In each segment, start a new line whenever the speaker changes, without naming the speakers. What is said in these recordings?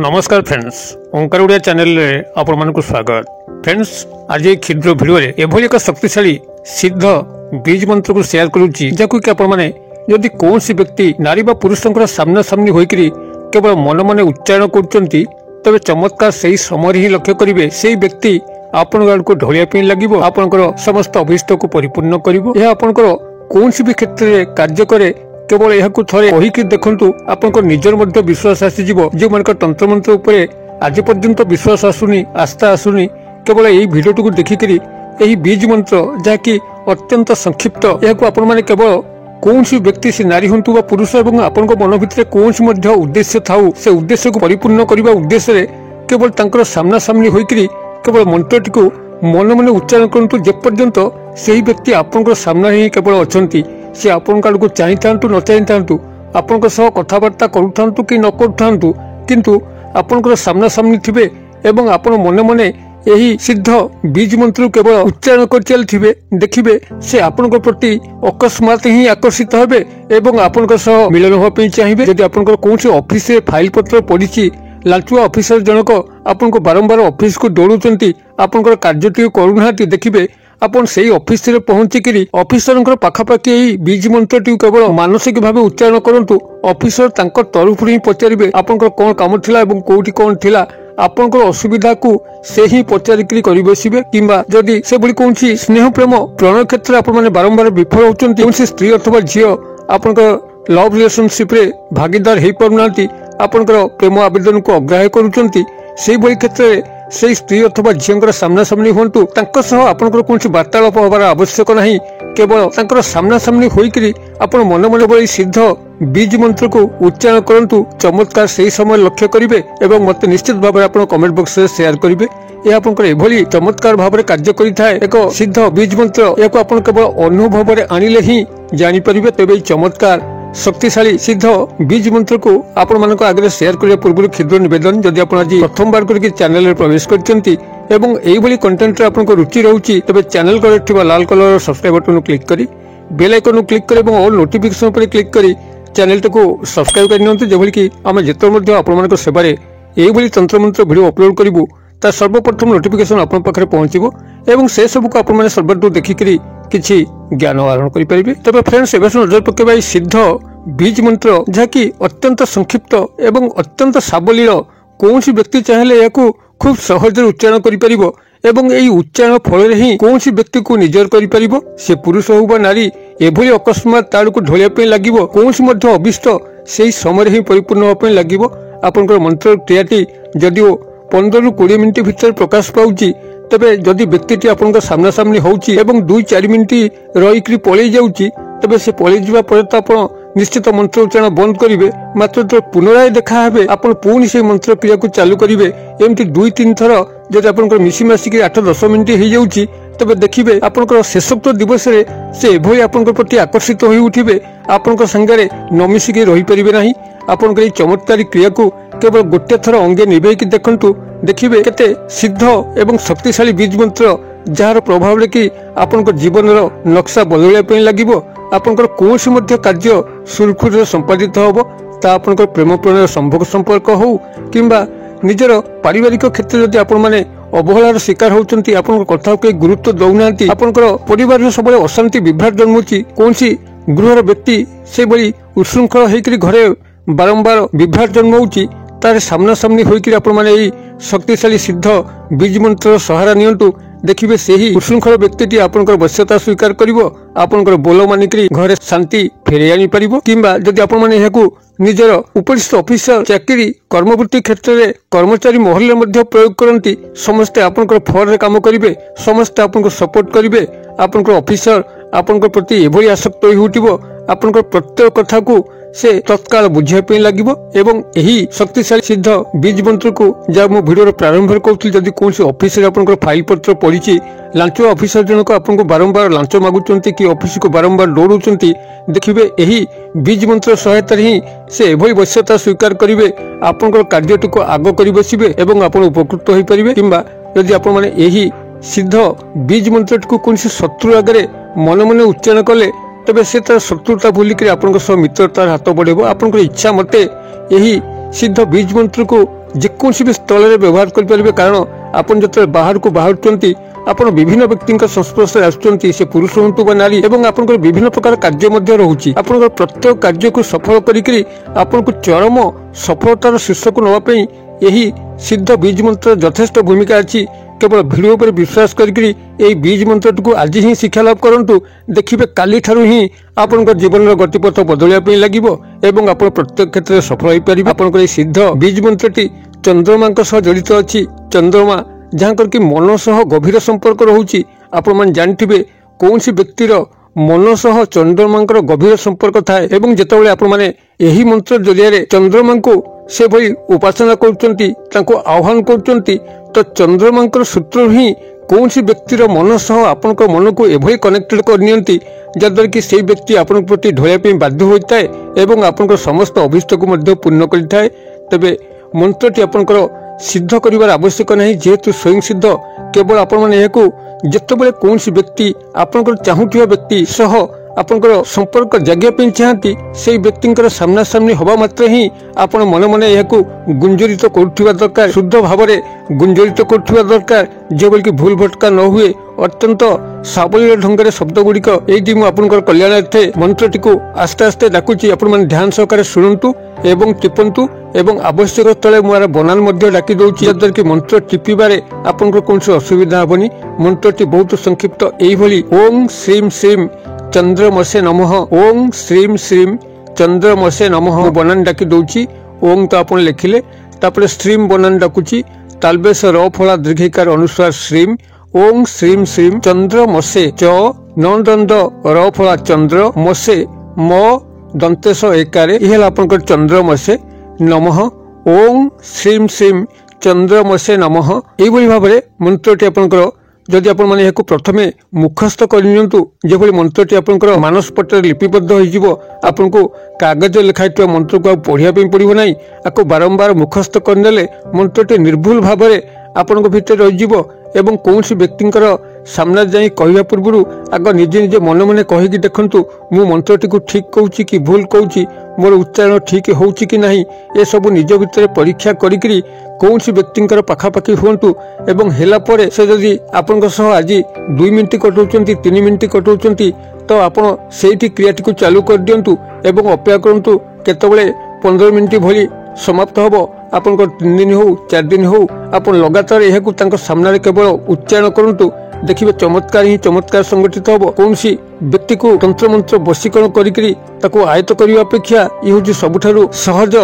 नमस्कार फ्रेंड्स, ओंकार ओडिया चैनल रे आपण मानकु स्वागत। फ्रेंड्स, आज एक क्षुद्र वीडियो रे एभली एक शक्तिशाली सिद्ध बीज मंत्र को शेयर करूची, जाकु कि आपण माने यदि कौन सी व्यक्ति नारी बा पुरुषंकर सामना सामनी होइकरी केवल मन मन उच्चारण करूचंती, तबे चमत्कार सही समय ही लक्ष्य करिवे। सेही व्यक्ति आपण आड़ को ढोलिया पे लागिवो, आपनकर समस्त अभिष्ट को परिपूर्ण करिवो। यह आपनकर कौन सी भी क्षेत्र रे कार्य करे केवल यह थे कहीकि देखु आपंकर निजर मध्य विश्वास आसीज। जो मान तंत्र मंत्र उपरे आज पर्यंत विश्वास आसुनी, आस्था आसुनी, केवल यही भिडियोटी को देखिकी यही बीज मंत्र जहाँकि अत्यंत संक्षिप्त, यह आपण मैंने केवल कौन सी व्यक्ति से नारी हूँ बा पुरुष एवं आपण मन भितर कौन सी उद्देश्य थाऊ, से उद्देश्य को परिपूर्ण करने उद्देश्य केवल तांकर सामना सामनी होइकरी केवल मंत्रटी को मन मन उच्चारण करंतु। जेपर्यंत सही व्यक्ति आपंकर सामना ही केवल अछंती, से आपण आड़ को चाही न चाही आपण कथबार्ता करूँ कि न करूँ, किंतु आपण सामना सामनी थे एवं आपण मने मने यही सिद्ध बीज मंत्र केवल उच्चारण कर चलथिबे, देखिबे से आपण प्रति अकस्मात ही आकर्षित हेबे एवं आपण मिलन होगा पे चाहिए। यदि आपण कौन ऑफिस रे फाइल पत्र पड़ी, लांचुआ ऑफिसर जनक आपण बारंबार ऑफिस को दौड़ुचंती, आपण कार्यटी करूना, देखिबे आपण से ऑफिस रे पहुंचिकी ऑफिसर पाखापाखि यही बीज मंत्र केवल मानसिक भाव उच्चारण करंतु। ऑफिसर तांकर तरफ ही पचारे आपंकर कौन काम थिला एवं कोठी कौन थिला, आपंकर असुविधा को से ही पचारिकी कर बसबे। किंबा जदि से बड़ी कौन स्नेह प्रेम प्रणय क्षेत्र आप बारंबार विफल होचंती, कौन स्त्री अथवा झील आपंकर लव रिलेशनशिप रे भागीदार हो पारना, आपंकर प्रेम आवेदन को अग्राह्य करुचंती, से बड़ी क्षेत्र से स्त्री अथवा झील सामना सामनी हूँ, आपंकर कौन वार्तालाप हबार आवश्यक नहीं, केवल सामना सामनी होइकरी आपण मन मन बड़ी सिद्ध बीज मंत्र को उच्चारण करंतु। चमत्कार सही समय लक्ष्य करिवे एवं मत निश्चित भाव में आपण कमेंट बॉक्स रे शेयर करिवे। यह आपनकर एभली चमत्कार भाव में कार्य करिथाय एक सिद्ध बीज मंत्र, याको आपण केवल अनुभव रे आनिले ही जानि परिबे। तबे चमत्कार शक्तिशाली सिद्ध बीज मंत्र को आपण मानक आगे शेयर करने पूर्व क्षुद्र निवेदन, जदि आप आज प्रथम बार करके चैनल में प्रवेश करछंती एवं एही भली कंटेंट रे आपनको रुचि रहउची, तबे चैनल को थिबा लाल कलर सब्सक्राइब बटन क्लिक करी बेल आइकन क्लिक करी एवं ऑल नोटिफिकेशन पर क्लिक करी चैनल को सब्सक्राइब कर नियंतु, जेभली कि आमे जेतर मध्ये आपण मानक सेवारे एही भली तंत्र मंत्र वीडियो अपलोड करिवु ता सर्वप्रथम नोटिफिकेशन आपण पाखरे पहुंचीबो एवं से सब को आपण माने सर्वदूर देखिकरी किछि ज्ञान आहरण करि परिबे। तबे फ्रेंड्स, एबे नजर पकेबा सिद्ध बीज मंत्र जहाँकि अत्यंत संक्षिप्त एवं अत्यंत सावलील, कौन सी व्यक्ति चाहे या खूब सहज उच्चारण करिपरिबो एवं यही उच्चारण फल ही कौन सी व्यक्ति को निजर करिपरिबो। से पुरुष हो बा नारी एभली अकस्मात ताड़ को ढोलिया पे लागिवो, कौन सी मध्य अभिष्ट से समय ही परिपूर्ण होगा लागिवो। आपनकर मंत्र क्रियाटी जदिओ 15 ରୁ 20 मिनिट भितर प्रकाश पाउची, तबे जदि व्यक्तिटी आपनकर सामना सामनी होउची एवं 2-4 मिनिट रहीकरी पळै जाउची, तबे से पळै जिबा परे त आपण निश्चित मंत्र उच्चारण बंद करिवे। मात्र जो पुनराय देखा हेबे आपण पुणी से मंत्र क्रिया को चालू करिवे। एमती 2-3 थर जदि आपनकर मिसी मासिक 8-10 मिनिट हो जाउची, तबे देखिबे आपनकर शेषोक्त दिवस रे से एभली आपनकर प्रति आकर्षित होई उठिबे, आपनकर संगे न मिसिकी रही परिबे नाही। आपनकर ई चमत्कारी क्रिया को केवल गोटे थर अंगे निभेकी देखंतु, देखिबे केते सिद्ध एवं शक्तिशाली बीज मंत्र जार प्रभाव रे कि आपनकर जीवन रो नक्शा बदलिया पे लागिवो। आपनकर कोनसी मध्य कार्य सुरखुर संपादित होबो, ता आपनकर प्रेम प्रणय संभोग संपर्क हो किंबा निजर पारिवारिक क्षेत्र जदि आपण माने अवहेलार शिकार होचंती, आपन कथा के गुरुत्व दउनांती, आपनकर परिवार सब अशांति विभ्राट जन्मुची, कोनसी गृहर व्यक्ति से बड़ी उशृंखल होइकरी घरे बारंबार विभ्राट जन्मउची, तार सामना सामनी होइकरी आपण माने एही शक्तिशाली सिद्ध बीज मंत्र सहारा नियंतु। देखिबे सेही उशृंखल व्यक्तिटी आपनकर वश्यता स्वीकार करिवो, आपनकर बोल मानिकरी घरे शांति फेरै आनी परिबो। किंबा जदि आपण माने एहाकु निजर उपरिस्थ ऑफिसर चाकरी कर्मवृत्ति क्षेत्र रे कर्मचारी महल मध्ये प्रयोग करंती, समस्त आपनकर फर रे काम करिवे, समस्त आपनको सपोर्ट करिवे। आपनकर ऑफिसर आपनकर प्रति एभली आसक्त होई उठिबो, आपनकर प्रत्येक कथा को से तत्काल बुझिया पे लागिवो एवं यही शक्तिशाली सिद्ध बीज मंत्र को जब मो वीडियो प्रारंभ कहूँ, जदि कौन ऑफिस रे आपनकर फाइल पत्र पड़ी, लांचुआ ऑफिसर जनक आपनको बारंबार लांच मागुचंती कि ऑफिस को बारंबार दौड़ुचंती, देखिबे यही बीज मंत्र सहायता ही से एभली वश्यता स्वीकार करिवे, आपनकर कार्यटी को आग करि बसिबे एवं आपण उपकृत होई परिबे। किंबा यदि आपण माने यही सिद्ध बीज मंत्र को कौन शत्रु आगे मन मन उच्चारण कले, तबे से तार शत्रुता भूलिक मित्रतार हाथ बढ़ेब। आपन इच्छा मते यही सिद्ध बीज मंत्र को ଯେକୌଣସି ବି ସ୍ଥଳରେ ବ୍ୟବହାର କରିପାରିବେ। କାରଣ ଆପଣ ଯେତେବେଳେ ବାହାରକୁ ବାହାରୁଛନ୍ତି ଆପଣ ବିଭିନ୍ନ ବ୍ୟକ୍ତିଙ୍କ ସଂସ୍ପର୍ଶରେ ଆସୁଛନ୍ତି, ସେ ପୁରୁଷ ହୁଅନ୍ତୁ ବା ନାରୀ, ଏବଂ ଆପଣଙ୍କର ବିଭିନ୍ନ ପ୍ରକାର କାର୍ଯ୍ୟ ମଧ୍ୟ ରହୁଛି। ଆପଣଙ୍କର ପ୍ରତ୍ୟେକ କାର୍ଯ୍ୟକୁ ସଫଳ କରିକିରି ଆପଣଙ୍କୁ ଚରମ ସଫଳତାର ଶୀର୍ଷକୁ ନେବା ପାଇଁ ଏହି ସିଦ୍ଧ ବୀଜ ମନ୍ତ୍ର ଯଥେଷ୍ଟ ଭୂମିକା ଅଛି। କେବଳ ଭିଡ଼ିଓ ଉପରେ ବିଶ୍ୱାସ କରିକିରି ଏହି ବୀଜ ମନ୍ତ୍ରଟିକୁ ଆଜି ହିଁ ଶିକ୍ଷା ଲାଭ କରନ୍ତୁ। ଦେଖିବେ କାଲିଠାରୁ ହିଁ ଆପଣଙ୍କ ଜୀବନର ଗତିପଥ ବଦଳିବା ପାଇଁ ଲାଗିବ ଏବଂ ଆପଣ ପ୍ରତ୍ୟେକ କ୍ଷେତ୍ରରେ ସଫଳ ହୋଇପାରିବେ। ଆପଣଙ୍କର ଏହି ସିଦ୍ଧ ବୀଜ ମନ୍ତ୍ରଟି ଚନ୍ଦ୍ରମାଙ୍କ ସହ ଜଡ଼ିତ ଅଛି। ଚନ୍ଦ୍ରମା ଯାହାଙ୍କର କି ମନ ସହ ଗଭୀର ସମ୍ପର୍କ ରହୁଛି। ଆପଣମାନେ ଜାଣିଥିବେ କୌଣସି ବ୍ୟକ୍ତିର ମନ ସହ ଚନ୍ଦ୍ରମାଙ୍କର ଗଭୀର ସମ୍ପର୍କ ଥାଏ ଏବଂ ଯେତେବେଳେ ଆପଣମାନେ ଏହି ମନ୍ତ୍ର ଜରିଆରେ ଚନ୍ଦ୍ରମାଙ୍କୁ ସେଭଳି ଉପାସନା କରୁଛନ୍ତି, ତାଙ୍କୁ ଆହ୍ୱାନ କରୁଛନ୍ତି, ତ ଚନ୍ଦ୍ରମାଙ୍କର ସୂତ୍ରରୁ ହିଁ କୌଣସି ବ୍ୟକ୍ତିର ମନ ସହ ଆପଣଙ୍କ ମନକୁ ଏଭଳି କନେକ୍ଟେଡ୍ କରିନିଅନ୍ତି ଯାହାଦ୍ୱାରା କି ସେହି ବ୍ୟକ୍ତି ଆପଣଙ୍କ ପ୍ରତି ଢଳିବା ପାଇଁ ବାଧ୍ୟ ହୋଇଥାଏ ଏବଂ ଆପଣଙ୍କ ସମସ୍ତ ଅଭୀଷ୍ଟକୁ ମଧ୍ୟ ପୂର୍ଣ୍ଣ କରିଥାଏ। ତେବେ ମନ୍ତ୍ରଟି ଆପଣଙ୍କର ସିଦ୍ଧ କରିବାର ଆବଶ୍ୟକ ନାହିଁ, ଯେହେତୁ ସ୍ୱୟଂ ସିଦ୍ଧ। କେବଳ ଆପଣମାନେ ଏହାକୁ ଯେତେବେଳେ କୌଣସି ବ୍ୟକ୍ତି ଆପଣଙ୍କର ଚାହୁଁଥିବା ବ୍ୟକ୍ତି ସହ ଆପଣଙ୍କର ସମ୍ପର୍କ ଜାଗିବା ପାଇଁ ଚାହାନ୍ତି, ସେହି ବ୍ୟକ୍ତିଙ୍କର ସାମ୍ନାସାମ୍ନି ହେବା ମାତ୍ରେ ହିଁ ଆପଣ ମନେ ମନେ ଏହାକୁ ଗୁଞ୍ଜରିତ କରୁଥିବା ଦରକାର, ଶୁଦ୍ଧ ଭାବରେ ଗୁଞ୍ଜରିତ କରୁଥିବା ଦରକାର, ଯେଭଳିକି ଭୁଲ ଭଟକା ନ ହୁଏ। ଅତ୍ୟନ୍ତ ସାବଳୀଳ ଢଙ୍ଗରେ ଶବ୍ଦ ଗୁଡ଼ିକ ଏଇଠି ମୁଁ ଆପଣଙ୍କର କଲ୍ୟାଣାର୍ଥେ ମନ୍ତ୍ରଟିକୁ ଆସ୍ତେ ଆସ୍ତେ ଡାକୁଛି। ଆପଣମାନେ ଧ୍ୟାନ ସହକାରେ ଶୁଣନ୍ତୁ ଏବଂ ଟିପନ୍ତୁ ଏବଂ ଆବଶ୍ୟକ ସ୍ଥଳେ ମୁଁ ଏହାର ବନାନ ମଧ୍ୟ ଡାକି ଦେଉଛି, ଯାହାଦ୍ୱାରା କି ମନ୍ତ୍ର ଟିପିବାରେ ଆପଣଙ୍କର କୌଣସି ଅସୁବିଧା ହେବନି। ମନ୍ତ୍ରଟି ବହୁତ ସଂକ୍ଷିପ୍ତ ଏଇଭଳି, ଓಂ ଶ୍ରୀಂ ଶ୍ରୀಂ ଚନ୍ଦ୍ରମସେ ନମଃ, ଓଂ ଶ୍ରୀಂ ଶ୍ରୀಂ ଚନ୍ଦ୍ରମସେ ନମଃ। ବନାନ ଡାକି ଦଉଛି। ଓଂ ତ ଆପଣ ଲେଖିଲେ, ତାପରେ ଶ୍ରୀಂ ବନାନ ଡାକୁଛି, ତାଲବେଶ ର ଫଳା ଦୀର୍ଘିକାର ଅନୁସାର ଶ୍ରୀಂ, ଓଂ ଶ୍ରୀಂ ଶ୍ରୀಂ ଚନ୍ଦ୍ରମସେ, ଚ ନନ୍ଦନ୍ଦ ର ଫଳା ଚନ୍ଦ୍ର, ମସେ ମ ଦନ୍ତେଶ ଏକାରେ, ଇଏ ହେଲା ଆପଣଙ୍କର ଚନ୍ଦ୍ରମସେ ନମଃ, ଓଂ ଶ୍ରୀಂ ଶ୍ରୀಂ ଚନ୍ଦ୍ରମସେ ନମଃ। ଏଇଭଳି ଭାବରେ ମନ୍ତ୍ରଟି ଆପଣଙ୍କର ଯଦି ଆପଣମାନେ ଏହାକୁ ପ୍ରଥମେ ମୁଖସ୍ଥ କରିନିଅନ୍ତୁ, ଯେଭଳି ମନ୍ତ୍ରଟି ଆପଣଙ୍କର ମାନସ ପଟରେ ଲିପିବଦ୍ଧ ହୋଇଯିବ, ଆପଣଙ୍କୁ କାଗଜରେ ଲେଖା ହୋଇଥିବା ମନ୍ତ୍ରକୁ ଆଉ ପଢ଼ିବା ପାଇଁ ପଡ଼ିବ ନାହିଁ। ଆକୁ ବାରମ୍ବାର ମୁଖସ୍ଥ କରିନେଲେ ମନ୍ତ୍ରଟି ନିର୍ଭୁଲ ଭାବରେ ଆପଣଙ୍କ ଭିତରେ ରହିଯିବ ଏବଂ କୌଣସି ବ୍ୟକ୍ତିଙ୍କର ସାମ୍ନାରେ ଯାଇ କହିବା ପୂର୍ବରୁ ଆଗ ନିଜେ ନିଜେ ମନେ ମନେ କହିକି ଦେଖନ୍ତୁ, ମୁଁ ମନ୍ତ୍ରଟିକୁ ଠିକ୍ କହୁଛି କି ଭୁଲ କହୁଛି, ମୋର ଉଚ୍ଚାରଣ ଠିକ୍ ହେଉଛି କି ନାହିଁ, ଏସବୁ ନିଜ ଭିତରେ ପରୀକ୍ଷା କରିକିରି କୌଣସି ବ୍ୟକ୍ତିଙ୍କର ପାଖାପାଖି ହୁଅନ୍ତୁ ଏବଂ ହେଲା ପରେ ସେ ଯଦି ଆପଣଙ୍କ ସହ ଆଜି 2 ମିନିଟ୍ କଟାଉଛନ୍ତି, 3 ମିନିଟ୍ କଟାଉଛନ୍ତି, ତ ଆପଣ ସେଇଠି କ୍ରିୟାଟିକୁ ଚାଲୁ କରିଦିଅନ୍ତୁ ଏବଂ ଅପେକ୍ଷା କରନ୍ତୁ କେତେବେଳେ 15 ମିନିଟ୍ ଭଳି ସମାପ୍ତ ହେବ। ଆପଣଙ୍କ 3 ଦିନ ହେଉ 4 ଦିନ ହେଉ ଆପଣ ଲଗାତାର ଏହାକୁ ତାଙ୍କ ସାମ୍ନାରେ କେବଳ ଉଚ୍ଚାରଣ କରନ୍ତୁ। ଦେଖିବେ ଚମତ୍କାର ହିଁ ଚମତ୍କାର ସଂଗଠିତ ହେବ। କୌଣସି ବ୍ୟକ୍ତିକୁ ତନ୍ତ୍ରମନ୍ତ୍ର ବଶୀକରଣ କରିକିରି ତାକୁ ଆୟତ୍ତ କରିବା ଅପେକ୍ଷା ଇଏ ହେଉଛି ସବୁଠାରୁ ସହଜ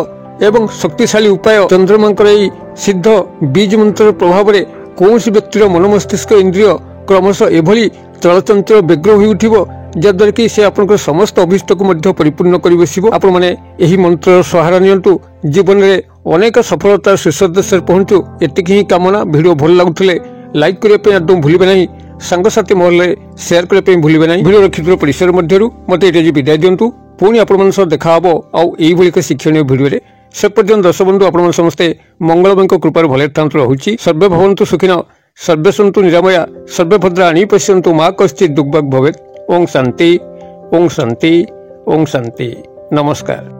ଏବଂ ଶକ୍ତିଶାଳୀ ଉପାୟ। ଚନ୍ଦ୍ରମାଙ୍କର ଏହି ସିଦ୍ଧ ବୀଜ ମନ୍ତ୍ରର ପ୍ରଭାବରେ କୌଣସି ବ୍ୟକ୍ତିର ମନ ମସ୍ତିଷ୍କ ଇନ୍ଦ୍ରିୟ କ୍ରମଶଃ ଏଭଳି ଚଳଚଞ୍ଚଳ ବ୍ୟଗ୍ର ହୋଇ ଉଠିବ ଯାହାଦ୍ୱାରା କି ସେ ଆପଣଙ୍କର ସମସ୍ତ ଅଭୀଷ୍ଟକୁ ମଧ୍ୟ ପରିପୂର୍ଣ୍ଣ କରି ବସିବ। ଆପଣମାନେ ଏହି ମନ୍ତ୍ରର ସହାରା ନିଅନ୍ତୁ, ଜୀବନରେ ଅନେକ ସଫଳତାର ଶୀର୍ଷ ଦେଶରେ ପହଞ୍ଚୁ, ଏତିକି ହିଁ କାମନା। ଭିଡ଼ିଓ ଭଲ ଲାଗୁଥିଲେ ଲାଇକ୍ କରିବା ପାଇଁ ଆଦୌ ଭୁଲିବେ ନାହିଁ, ସାଙ୍ଗସାଥି ମହଲରେ ସେୟାର କରିବା ପାଇଁ ଭୁଲିବେ ନାହିଁ। ଭିଡ଼ିଓର କ୍ଷୁଦ୍ର ପରିସର ମଧ୍ୟରୁ ମୋତେ ଏଠି ବିଦାୟ ଦିଅନ୍ତୁ। ପୁଣି ଆପଣମାନଙ୍କ ସହ ଦେଖା ହେବ ଆଉ ଏଇଭଳି ଏକ ଶିକ୍ଷଣୀୟ ଭିଡ଼ିଓରେ। ସେ ପର୍ଯ୍ୟନ୍ତ ଦର୍ଶକ ବନ୍ଧୁ ଆପଣମାନେ ସମସ୍ତେ ମଙ୍ଗଳମୟଙ୍କ କୃପାରୁ ଭଲରେ ଥାନ୍ତୁ। ରହୁଛି ସର୍ବେ ଭବନ୍ତୁ ସୁଖିନ, ସର୍ବେ ସନ୍ତୁ ନିରାମୟା, ସର୍ବେ ଭଦ୍ରାଣୀ ପଶ୍ୟନ୍ତୁ, ମା କଶ୍ଚିତ୍ ଦୁଃଖଭାଗ୍ ଭବେତ୍। ଓಂ ଶାନ୍ତି, ଓಂ ଶାନ୍ତି, ଓಂ ଶାନ୍ତି। ନମସ୍କାର।